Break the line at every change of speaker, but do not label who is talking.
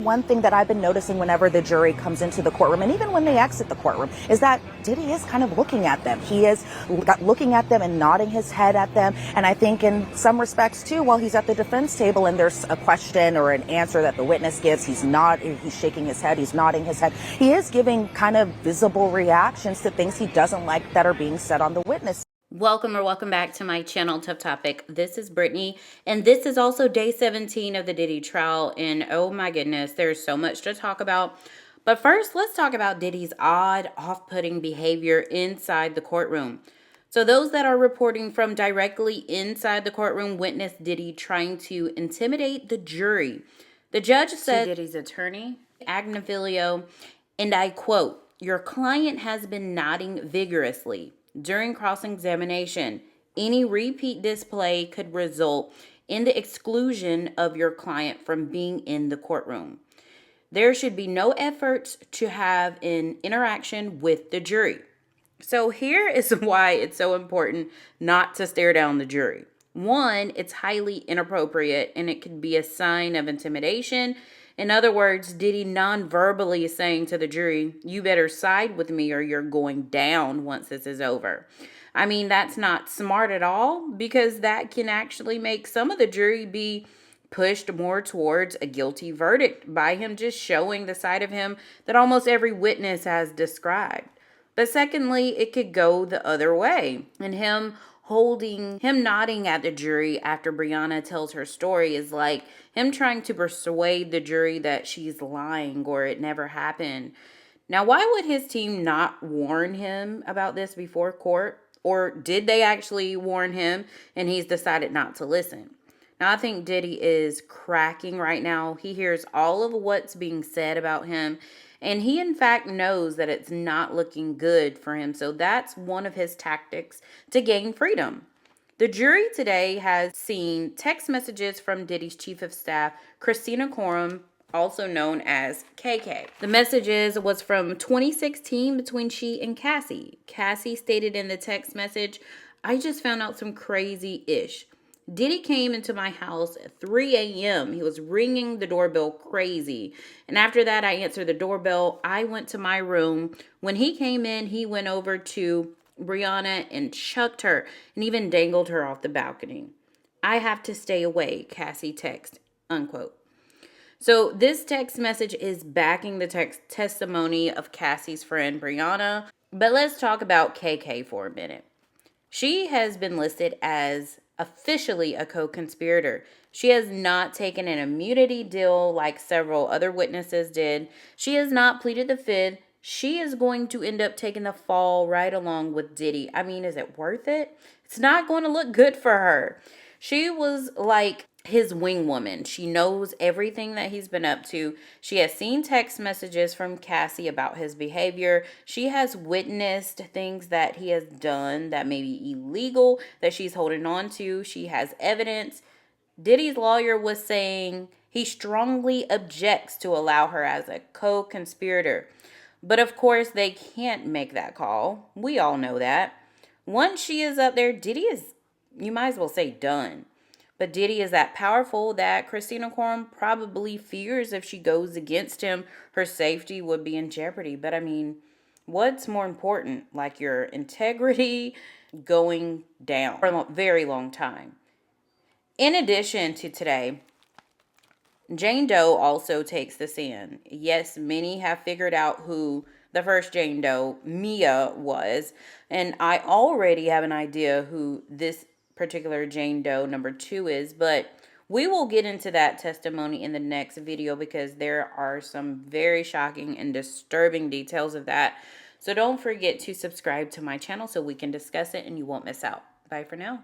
One thing that I've been noticing whenever the jury comes into the courtroom, and even when they exit the courtroom, is that Diddy is kind of looking at them. He is looking at them and nodding his head at them. And I think in some respects, too, while he's at the defense table and there's a question or an answer that the witness gives, he's shaking his head, he's nodding his head. He is giving kind of visible reactions to things he doesn't like that are being said on the witness.
Welcome back to my channel, Tough Topic. This is Brittany, and this is also day 17 of the Diddy trial, and oh my goodness, there's so much to talk about. But first, let's talk about Diddy's odd, off-putting behavior inside the courtroom. So those that are reporting from directly inside the courtroom witnessed Diddy trying to intimidate the jury. The judge said to Diddy's attorney, Agnavilio, and I quote, "Your client has been nodding vigorously during cross-examination. Any repeat display could result in the exclusion of your client from being in the courtroom. There should be no efforts to have an interaction with the jury." So here is why it's so important not to stare down the jury. One, it's highly inappropriate and it could be a sign of intimidation. In other words, Diddy non-verbally is saying to the jury, "You better side with me or you're going down once this is over." I mean, that's not smart at all, because that can actually make some of the jury be pushed more towards a guilty verdict by him just showing the side of him that almost every witness has described. But secondly, it could go the other way, and him nodding at the jury after Brianna tells her story is like him trying to persuade the jury that she's lying or it never happened. Now, why would his team not warn him about this before court? Or did they actually warn him and he's decided not to listen? Now, I think Diddy is cracking right now. He hears all of what's being said about him, and he, in fact, knows that it's not looking good for him. So that's one of his tactics to gain freedom. The jury today has seen text messages from Diddy's chief of staff, Christina Coram, also known as KK. The messages was from 2016 between she and Cassie. Cassie stated in the text message, "I just found out some crazy-ish. Diddy came into my house at 3 a.m. He was ringing the doorbell crazy. And after that, I answered the doorbell. I went to my room. When he came in, he went over to Brianna and chucked her and even dangled her off the balcony. I have to stay away," Cassie text, unquote. So this text message is backing the testimony of Cassie's friend Brianna. But let's talk about KK for a minute. She has been listed as officially a co-conspirator. She has not taken an immunity deal like several other witnesses did. She has not pleaded the fifth. She is going to end up taking the fall right along with Diddy. I mean, is it worth it? It's not going to look good for her. She was like his wing woman. She knows everything that he's been up to. She has seen text messages from Cassie about his behavior. She has witnessed things that he has done that may be illegal that she's holding on to. She has evidence. Diddy's lawyer was saying he strongly objects to allow her as a co-conspirator. But of course, they can't make that call. We all know that. Once she is up there, Diddy is, you might as well say, done. But Diddy is that powerful that Christina Coram probably fears if she goes against him, her safety would be in jeopardy. But I mean, what's more important? Like your integrity going down for a very long time. In addition to today, Jane Doe also takes the stand. Yes, many have figured out who the first Jane Doe, Mia, was. And I already have an idea who this particular Jane Doe number 2 is, but we will get into that testimony in the next video because there are some very shocking and disturbing details of that. So don't forget to subscribe to my channel so we can discuss it and you won't miss out. Bye for now.